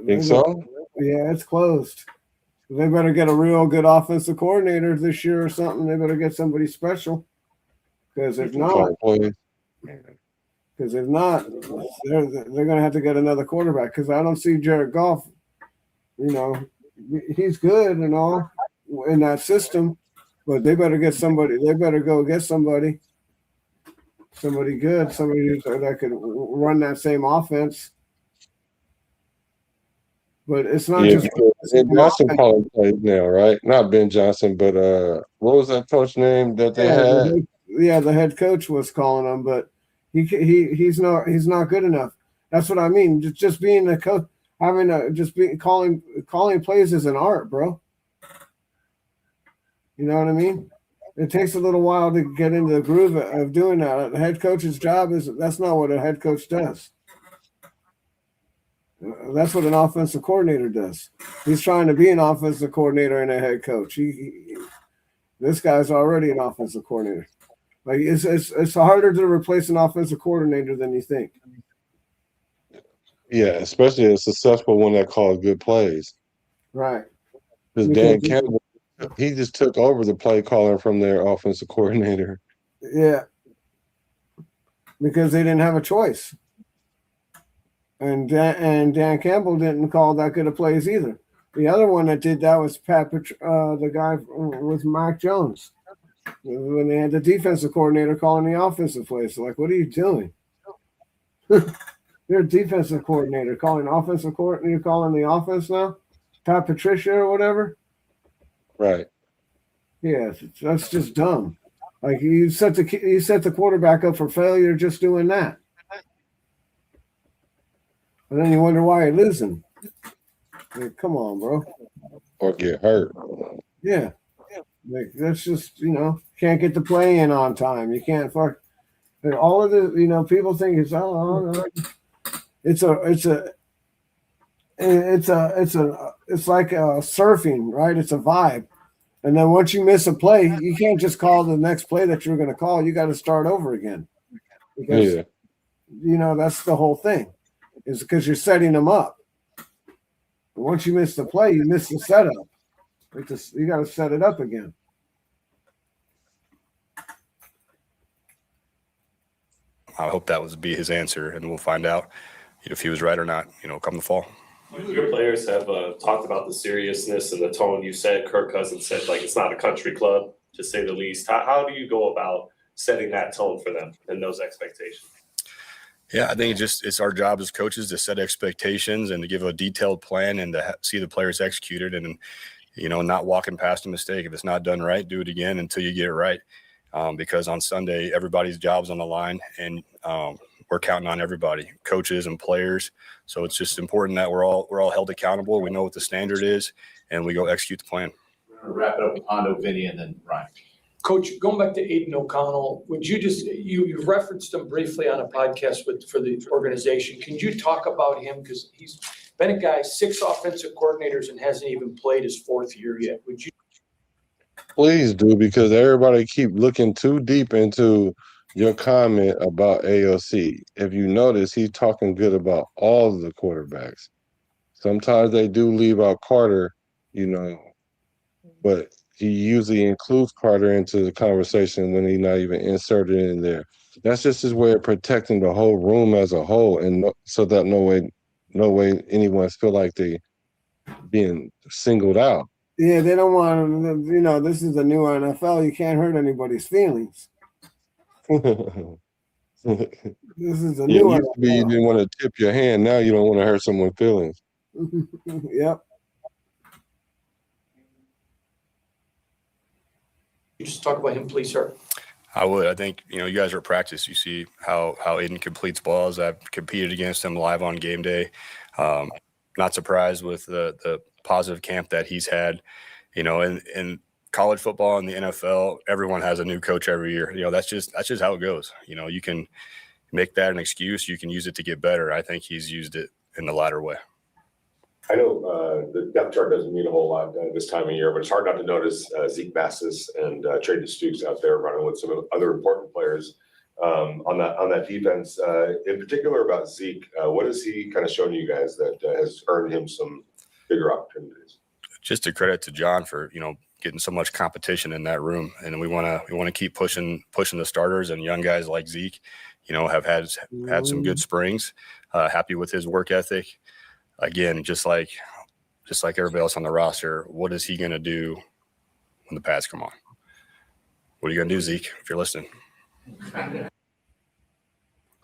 Think so? Yeah, it's closed. They better get a real good offensive coordinator this year or something. They better get somebody special. Because if not, they're going to have to get another quarterback. Because I don't see Jared Goff. He's good and all in that system, but they better get somebody. They better go get somebody good, somebody that could run that same offense. But it's not just Ben Johnson probably plays now, right? Not Ben Johnson, but what was that coach name that they had? The head coach was calling him, but he's not good enough. That's what I mean. Just being a coach, calling plays is an art, bro. You know what I mean? It takes a little while to get into the groove of doing that. The head coach's job that's not what a head coach does. That's what an offensive coordinator does. He's trying to be an offensive coordinator and a head coach. This guy's already an offensive coordinator. Like it's harder to replace an offensive coordinator than you think. Yeah, especially a successful one that calls good plays. Right. Because Dan Campbell, he just took over the play calling from their offensive coordinator. Yeah. Because they didn't have a choice. And Dan Campbell didn't call that good of plays either. The other one that did that was the guy with Mac Jones. When they had the defensive coordinator calling the offensive plays. So like, what are you doing? You're a defensive coordinator calling offensive coordinator. You're calling the offense now? Pat Patricia or whatever? Right. Yeah, that's just dumb. Like you set the quarterback up for failure just doing that. And then you wonder why you're losing. Like, come on, bro. Or get hurt. Yeah. Like, that's just, can't get the play in on time. You can't fuck. All of the, people think it's it's like surfing, right? It's a vibe. And then once you miss a play, you can't just call the next play that you're going to call. You got to start over again. Because, that's the whole thing. Is because you're setting them up. And once you miss the play, you miss the setup. You got to set it up again. I hope that was be his answer, and we'll find out if he was right or not, come the fall. Your players have talked about the seriousness and the tone. You said Kirk Cousins said like it's not a country club, to say the least. How do you go about setting that tone for them and those expectations? Yeah, I think it's our job as coaches to set expectations and to give a detailed plan and to see the players executed and, not walking past a mistake. If it's not done right, do it again until you get it right. Because on Sunday, everybody's job's on the line and we're counting on everybody, coaches and players. So it's just important that we're all held accountable. We know what the standard is and we go execute the plan. We're going to wrap it up with Hondo, Vinny, and then Ryan. Coach, going back to Aiden O'Connell, would you you referenced him briefly on a podcast for the organization. Can you talk about him? Because he's been a guy, 6 offensive coordinators and hasn't even played his 4th year yet. Would you? Please do, because everybody keep looking too deep into your comment about AOC. If you notice, he's talking good about all the quarterbacks. Sometimes they do leave out Carter, but he usually includes Carter into the conversation when he's not even inserted in there. That's just his way of protecting the whole room as a whole, and so that no way anyone feel like they being singled out. Yeah, they don't want this is the new NFL. You can't hurt anybody's feelings. This is a new NFL. You didn't want to tip your hand. Now you don't want to hurt someone's feelings. Yep. You just talk about him, please, sir. I would. I think, you guys are at practice. You see how Aiden completes balls. I've competed against him live on game day. Not surprised with the positive camp that he's had. In college football and the NFL, everyone has a new coach every year. That's just how it goes. You can make that an excuse. You can use it to get better. I think he's used it in the latter way. I know the depth chart doesn't mean a whole lot this time of year, but it's hard not to notice Zeke Bassis and Traden Stukes out there running with some other important players on that defense. In particular about Zeke, what has he kind of shown you guys that has earned him some bigger opportunities? Just a credit to John for getting so much competition in that room, and we want to keep pushing the starters and young guys like Zeke. Have had some good springs. Happy with his work ethic. Again, just like everybody else on the roster, what is he going to do when the pads come on? What are you going to do, Zeke, if you're listening?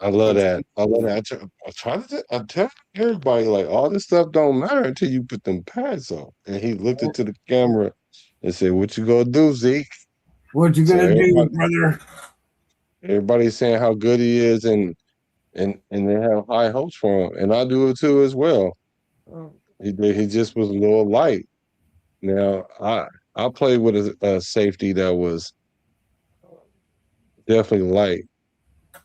I love that. I tell everybody, like, all this stuff don't matter until you put them pads on. And he looked into the camera and said, "What you gonna do, Zeke? What you gonna do, brother?" Everybody's saying how good he is, and they have high hopes for him, and I do it too as well. He just was a little light. Now I played with a safety that was definitely light,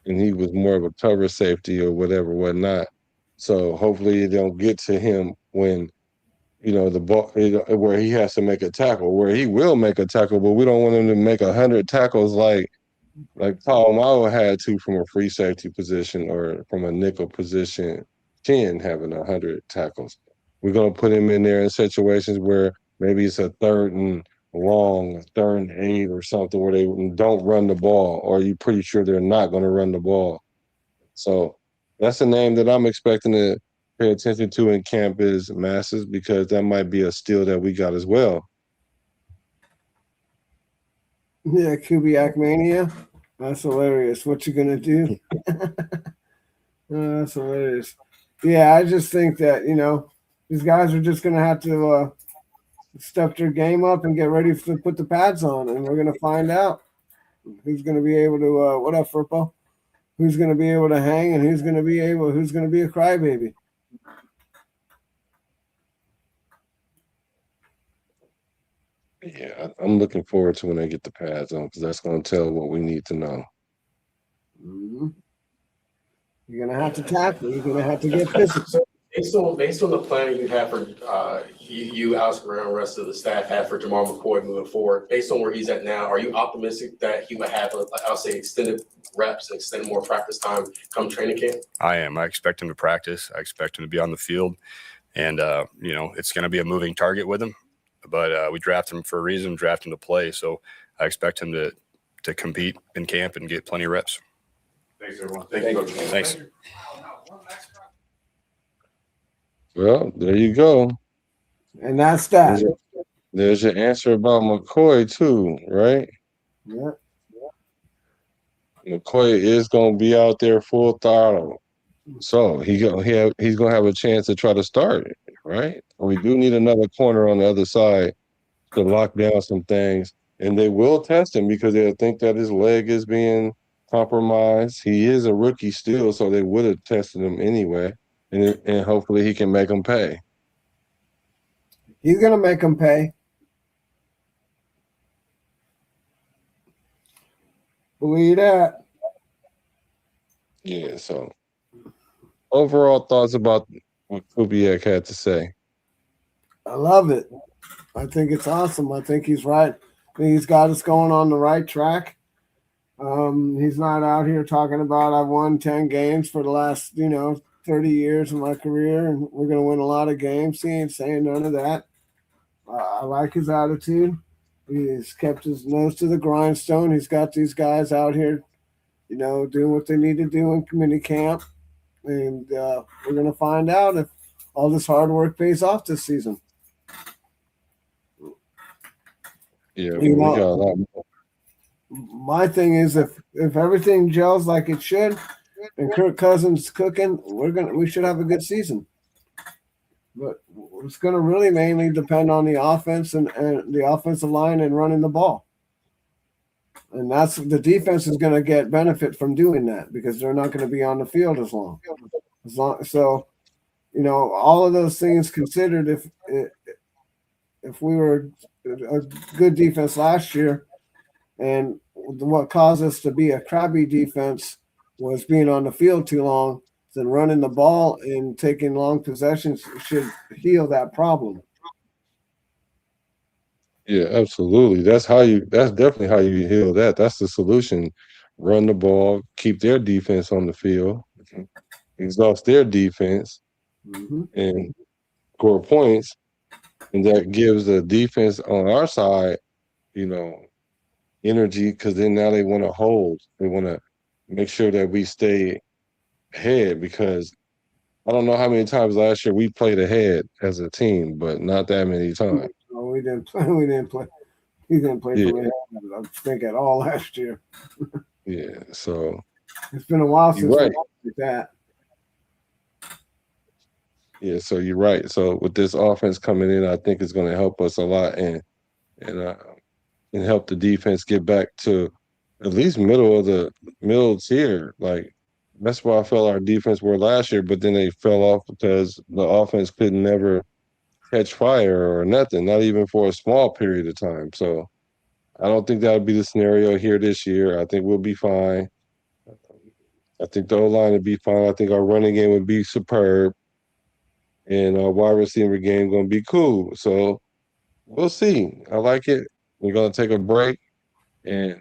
and he was more of a cover safety or whatnot. So hopefully it don't get to him when, the ball, where he has to make a tackle, where he will make a tackle, but we don't want him to make 100 tackles like Paul Malo had to from a free safety position or from a nickel position, 10 having 100 tackles. We're going to put him in there in situations where maybe it's a 3rd and long, 3rd and 8 or something where they don't run the ball, or you're pretty sure they're not going to run the ball. So that's a name that I'm expecting to pay attention to in camp is Masses, because that might be a steal that we got as well. Yeah, Kubiak mania. That's hilarious. What you gonna do? That's hilarious. Yeah, I just think that these guys are just gonna have to step their game up and get ready to put the pads on, and we're gonna find out who's gonna be able to. What up, Furpo? Who's gonna be able to hang, and who's gonna be a crybaby? Yeah, I'm looking forward to when they get the pads on, because that's going to tell what we need to know. Mm-hmm. You're gonna have to tackle. You're gonna have to get physical. Based on the planning you have for you, Alex Guerrero, and the rest of the staff have for Jamal McCoy moving forward, based on where he's at now, are you optimistic that he would have, I'll say, extended reps and extended more practice time come training camp? I am. I expect him to practice. I expect him to be on the field, and it's going to be a moving target with him. But we draft him for a reason, draft him to play. So I expect him to compete in camp and get plenty of reps. Thanks, everyone. Thank you, Coach. Thanks. Well, there you go. And that's that. There's your answer about McCoy too, right? Yeah. McCoy is going to be out there full throttle. So he's going to have a chance to try to start it, right? We do need another corner on the other side to lock down some things. And they will test him because they'll think that his leg is being compromised. He is a rookie still, so they would have tested him anyway. And hopefully he can make them pay. He's gonna make them pay. Believe that. Yeah, so overall thoughts about what Kubiak had to say. I love it. I think it's awesome. I think he's right. I think he's got us going on the right track. He's not out here talking about I've won 10 games for the last, 30 years of my career, and we're going to win a lot of games. He ain't saying none of that. I like his attitude. He's kept his nose to the grindstone. He's got these guys out here, doing what they need to do in community camp. And we're going to find out if all this hard work pays off this season. Yeah, we got a lot more. My thing is, if everything gels like it should, and Kirk Cousins cooking, we should have a good season. But it's going to really mainly depend on the offense and the offensive line and running the ball. And that's the defense is going to get benefit from doing that because they're not going to be on the field as long. So, all of those things considered, if we were a good defense last year, and what caused us to be a crabby defense was being on the field too long, then running the ball and taking long possessions should heal that problem. Yeah, absolutely. That's definitely how you heal that. That's the solution. Run the ball, keep their defense on the field, exhaust their defense, and score points. And that gives the defense on our side, energy, because then now they want to hold. They want to make sure that we stay ahead, because I don't know how many times last year we played ahead as a team, but not that many times. No, we didn't play. We didn't play. He didn't play for me, I think, at all last year. Yeah, so it's been a while since right. we did that. Yeah, so you're right. So with this offense coming in, I think it's going to help us a lot and help the defense get back to at least middle tier. Like that's why I felt our defense were last year, but then they fell off because the offense could never catch fire or nothing, not even for a small period of time. So I don't think that would be the scenario here this year. I think we'll be fine. I think the O-line would be fine. I think our running game would be superb. And our wide receiver game going to be cool. So we'll see. I like it. We're going to take a break. And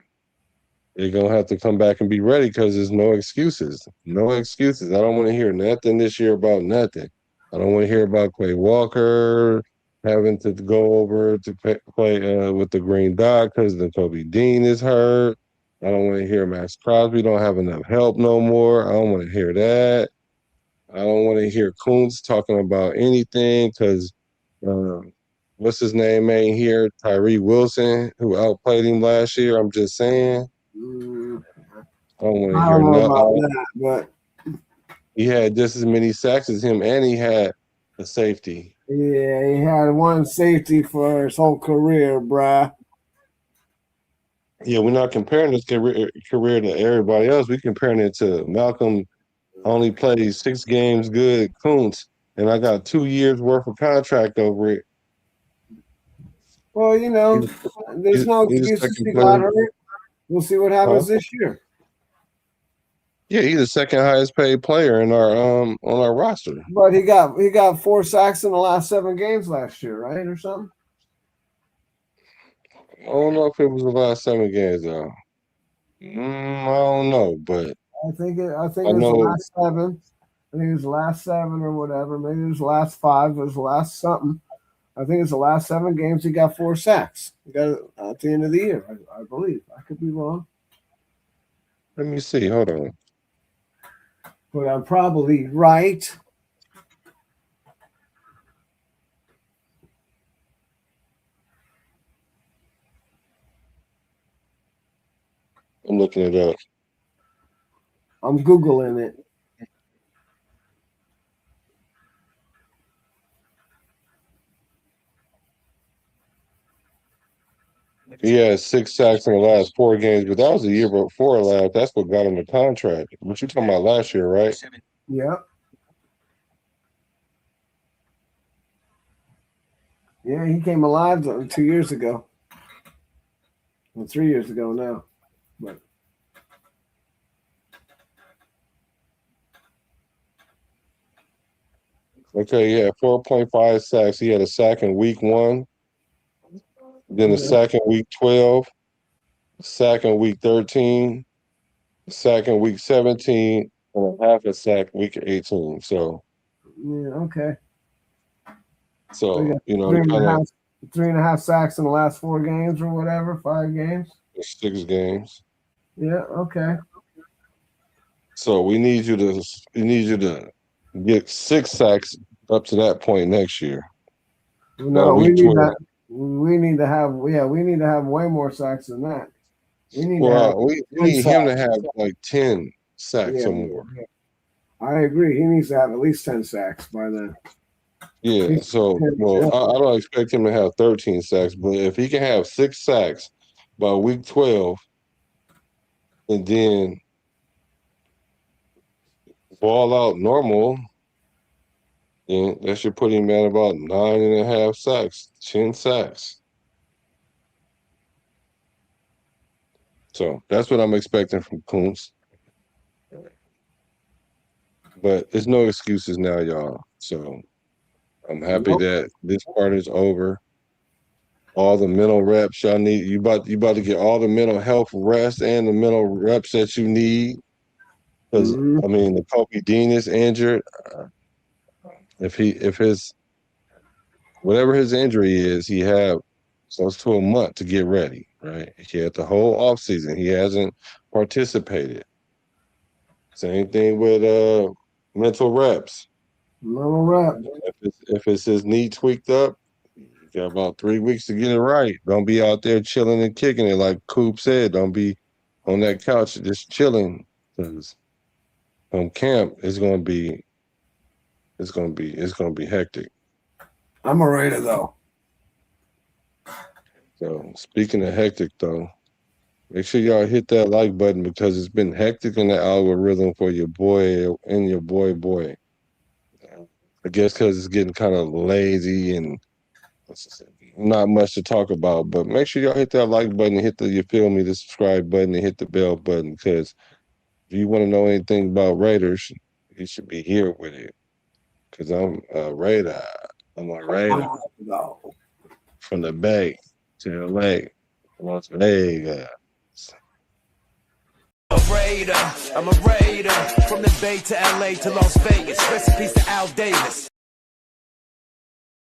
they're going to have to come back and be ready because there's no excuses. No excuses. I don't want to hear nothing this year about nothing. I don't want to hear about Quay Walker having to go over to play with the green dot because the Kobe Dean is hurt. I don't want to hear Max Crosby don't have enough help no more. I don't want to hear that. I don't want to hear Kuntz talking about anything because what's his name ain't here? Tyree Wilson, who outplayed him last year. I'm just saying. I don't want to I hear don't know about nothing. that, but He had just as many sacks as him, and he had a safety. yeah, he had one safety for his whole career, bruh. Yeah, we're not comparing his career to everybody else. We're comparing it to Malcolm. Only played 6 games good, Kuntz, and I got 2 years worth of contract over it. Well, you know, there's no He's a excuses. second He got player. hurt. We'll see what happens this year. Yeah, he's the second highest paid player in our on our roster. But he got 4 sacks in the last 7 games last year, right, or something. I don't know if it was the last 7 games though. I don't know, but I think it I was the know. last 7. I think it was the last 7 or whatever. Maybe it was the last 5. It was the last something. I think it's the last 7 games he got 4 sacks. He got it at the end of the year, I believe. I could be wrong, Let me see. Hold on. but I'm probably right. I'm looking it up. I'm Googling it. He had 6 sacks in the last 4 games, but that was the year before last. That's what got him the contract. What you talking about last year, right? Yep. Yeah, he came alive 2 years ago. Well, 3 years ago now. But Okay, he had 4.5 sacks. He had a sack in week 1, then a sack in week 12, sack in week 13, sack in week 17, and a half a sack week 18. So yeah, okay. So got you know, he kind of 3.5 sacks in the last 4 games or whatever, 5 games. 6 games. Yeah, okay. So we need you to get 6 sacks up to that point next year. No, we week need 12. that. We need to have way more sacks than that. We need to have Well, we 10 need him to sacks. have like 10 sacks Yeah, or more. I agree. He needs to have at least 10 sacks by then. Yeah. So I don't expect him to have 13 sacks, but if he can have 6 sacks by week 12, and then ball out normal, then that should put him at about 9.5 sacks, 10 sacks. So that's what I'm expecting from Kuntz. But there's no excuses now, y'all. So I'm happy that this part is over. All the mental reps y'all need. You about to get all the mental health rest and the mental reps that you need. Because I mean, the Kobe Dean is injured. If his whatever his injury is, he had close to a month to get ready. Right? He had the whole offseason. He hasn't participated. Same thing with mental reps. Mental reps. If it's his knee tweaked up, you got about 3 weeks to get it right. Don't be out there chilling and kicking it like Coop said. Don't be on that couch just chilling. Because on camp, it's gonna be hectic. I'm a Raider though. So speaking of hectic though, make sure y'all hit that like button because it's been hectic in the algorithm for your boy and your boy. I guess because it's getting kind of lazy and not much to talk about, but make sure y'all hit that like button, hit the the subscribe button, and hit the bell button because if you want to know anything about Raiders, you should be here with it. Cause I'm a Raider. I'm a Raider from the Bay to LA, Las Vegas. I'm a raider from the Bay to LA to Las Vegas. Recipes to Al Davis.